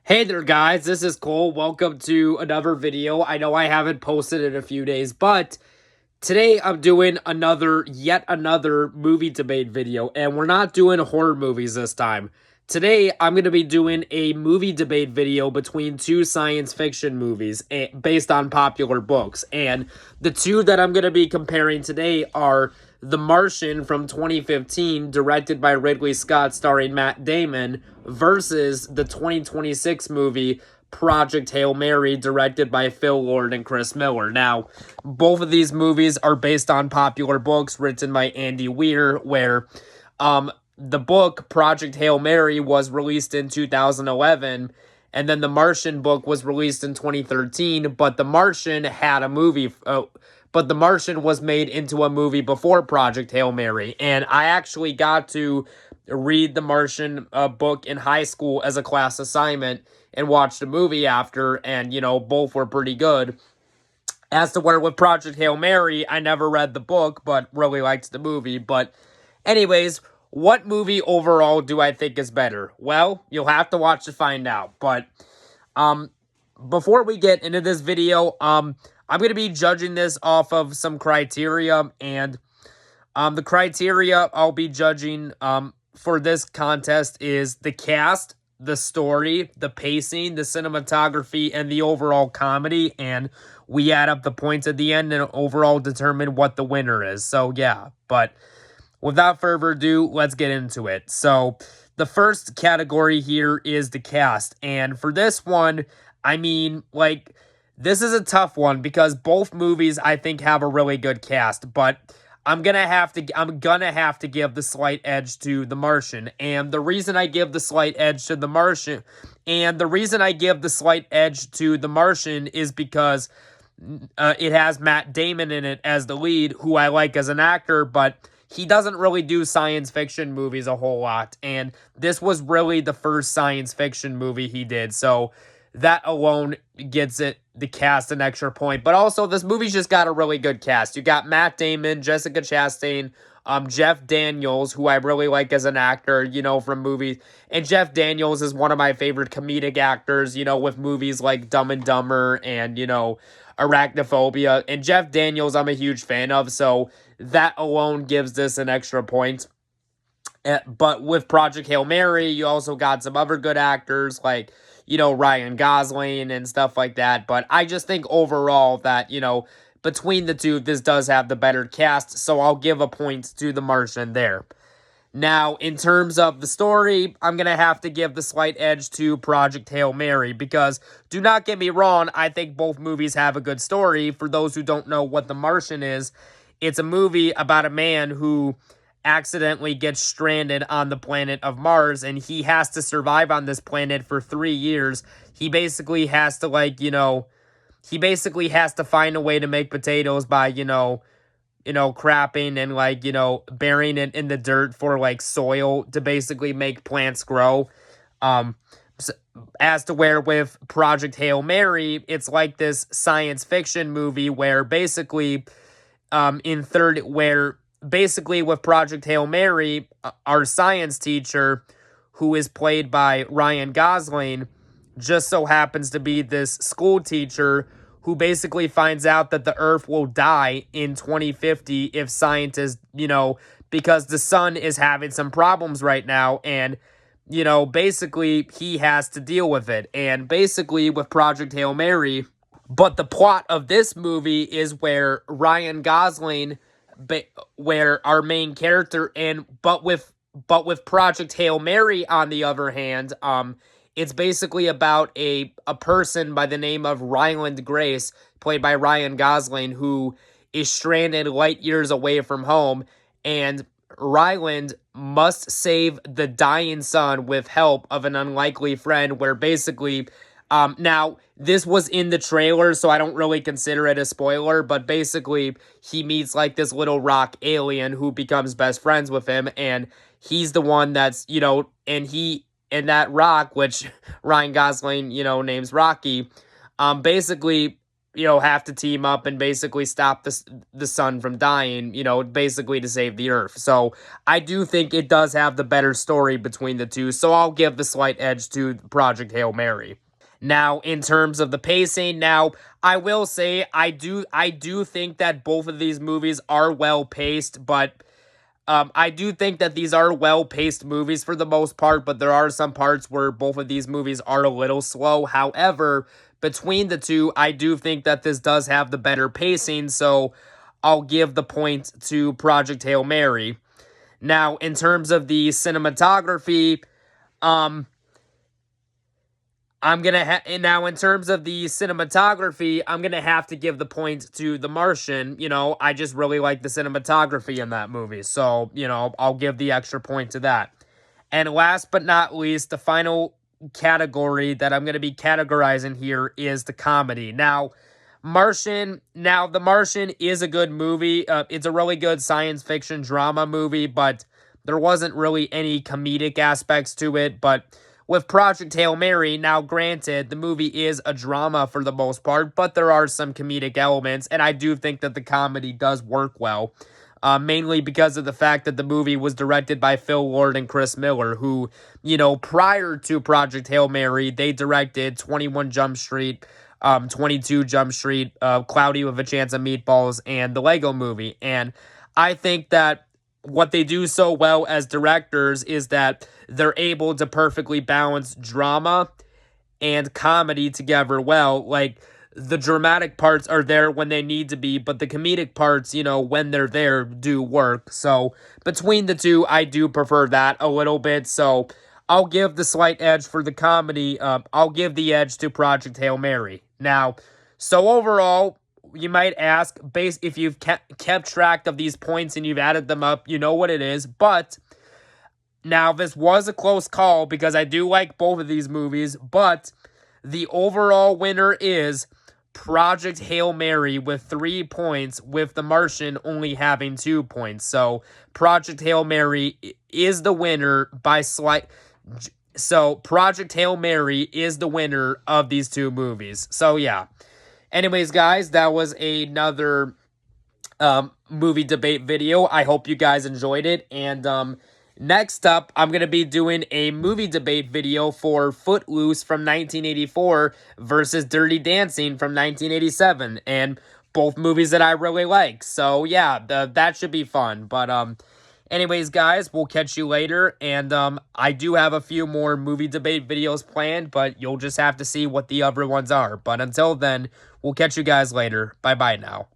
Hey there guys, this is Cole. Welcome to another video. I know I haven't posted in a few days, but today I'm doing yet another movie debate video, and we're not doing horror movies this time. Today I'm going to be doing a movie debate video between two science fiction movies based on popular books, and the two that I'm going to be comparing today are The Martian from 2015, directed by Ridley Scott starring Matt Damon, versus the 2026 movie Project Hail Mary, directed by Phil Lord and Chris Miller. Now, both of these movies are based on popular books written by Andy Weir, where the book Project Hail Mary was released in 2011, and then the Martian book was released in 2013, but the Martian had a movie, but the Martian was made into a movie before Project Hail Mary, and I actually got to read the Martian book in high school as a class assignment and watched a movie after, and, both were pretty good. As to where with Project Hail Mary, I never read the book, but really liked the movie. But anyways, what movie overall do I think is better? Well, you'll have to watch to find out. But before we get into this video, I'm going to be judging this off of some criteria, and the criteria I'll be judging for this contest is the cast, the story, the pacing, the cinematography, and the overall comedy, and we add up the points at the end and overall determine what the winner is. So yeah, but without further ado, let's get into it. So the first category here is the cast, and for this one, I mean, this is a tough one because both movies I think have a really good cast, but I'm gonna have to give the slight edge to The Martian, and the reason I give the slight edge to The Martian, is because it has Matt Damon in it as the lead, who I like as an actor, but he doesn't really do science fiction movies a whole lot, and this was really the first science fiction movie he did, so that alone gets the cast an extra point. But also, this movie's just got a really good cast. You got Matt Damon, Jessica Chastain, Jeff Daniels, who I really like as an actor, from movies. And Jeff Daniels is one of my favorite comedic actors, with movies like Dumb and Dumber and, Arachnophobia. And Jeff Daniels I'm a huge fan of, so that alone gives this an extra point. But with Project Hail Mary, you also got some other good actors like, Ryan Gosling and stuff like that. But I just think overall that, between the two, this does have the better cast. So I'll give a point to The Martian there. Now, in terms of the story, I'm going to have to give the slight edge to Project Hail Mary because, do not get me wrong, I think both movies have a good story. For those who don't know what The Martian is, it's a movie about a man who accidentally gets stranded on the planet of Mars, and he has to survive on this planet for 3 years. He basically has to, find a way to make potatoes by, crapping and, burying it in the dirt for, soil to basically make plants grow. As to where with Project Hail Mary, it's like this science fiction movie where basically, with Project Hail Mary, our science teacher, who is played by Ryan Gosling, just so happens to be this school teacher who basically finds out that the Earth will die in 2050 if scientists, because the sun is having some problems right now, and, basically he has to deal with it. And basically with Project Hail Mary, but the plot of this movie is where Ryan Gosling, where our main character, but with Project Hail Mary on the other hand, it's basically about a person by the name of Ryland Grace, played by Ryan Gosling, who is stranded light years away from home, and Ryland must save the dying sun with help of an unlikely friend, where basically, now, this was in the trailer, so I don't really consider it a spoiler, but basically, he meets, this little rock alien who becomes best friends with him, and he's the one that's, and that rock, which Ryan Gosling, names Rocky, basically, have to team up and basically stop the sun from dying, basically to save the Earth. So I do think it does have the better story between the two. So I'll give the slight edge to Project Hail Mary. Now, in terms of the pacing, I will say I do think that both of these movies are well paced, but I do think that these are well-paced movies for the most part, but there are some parts where both of these movies are a little slow. However, between the two, I do think that this does have the better pacing, so I'll give the point to Project Hail Mary. Now, in terms of the cinematography, in terms of the cinematography, I'm gonna have to give the point to The Martian. I just really like the cinematography in that movie, so I'll give the extra point to that. And last but not least, the final category that I'm gonna be categorizing here is the comedy. Now, The Martian is a good movie. It's a really good science fiction drama movie, but there wasn't really any comedic aspects to it. But with Project Hail Mary, now granted, the movie is a drama for the most part, but there are some comedic elements, and I do think that the comedy does work well, mainly because of the fact that the movie was directed by Phil Lord and Chris Miller, who, prior to Project Hail Mary, they directed 21 Jump Street, 22 Jump Street, Cloudy with a Chance of Meatballs, and the Lego Movie. And I think that what they do so well as directors is that they're able to perfectly balance drama and comedy together well. Like, the dramatic parts are there when they need to be, but the comedic parts, when they're there, do work. So, between the two, I do prefer that a little bit. So, I'll give the slight edge for the comedy. I'll give the edge to Project Hail Mary. Now, so overall, you might ask, if you've kept track of these points and you've added them up, you know what it is. But now, this was a close call because I do like both of these movies, but the overall winner is Project Hail Mary with 3 points, with The Martian only having 2 points. So Project Hail Mary is the winner by slight. So Project Hail Mary is the winner of these two movies. So yeah. Anyways, guys, that was another movie debate video. I hope you guys enjoyed it. And next up, I'm going to be doing a movie debate video for Footloose from 1984 versus Dirty Dancing from 1987. And both movies that I really like. So yeah, that should be fun. But anyways, guys, we'll catch you later. And I do have a few more movie debate videos planned, but you'll just have to see what the other ones are. But until then, we'll catch you guys later. Bye-bye now.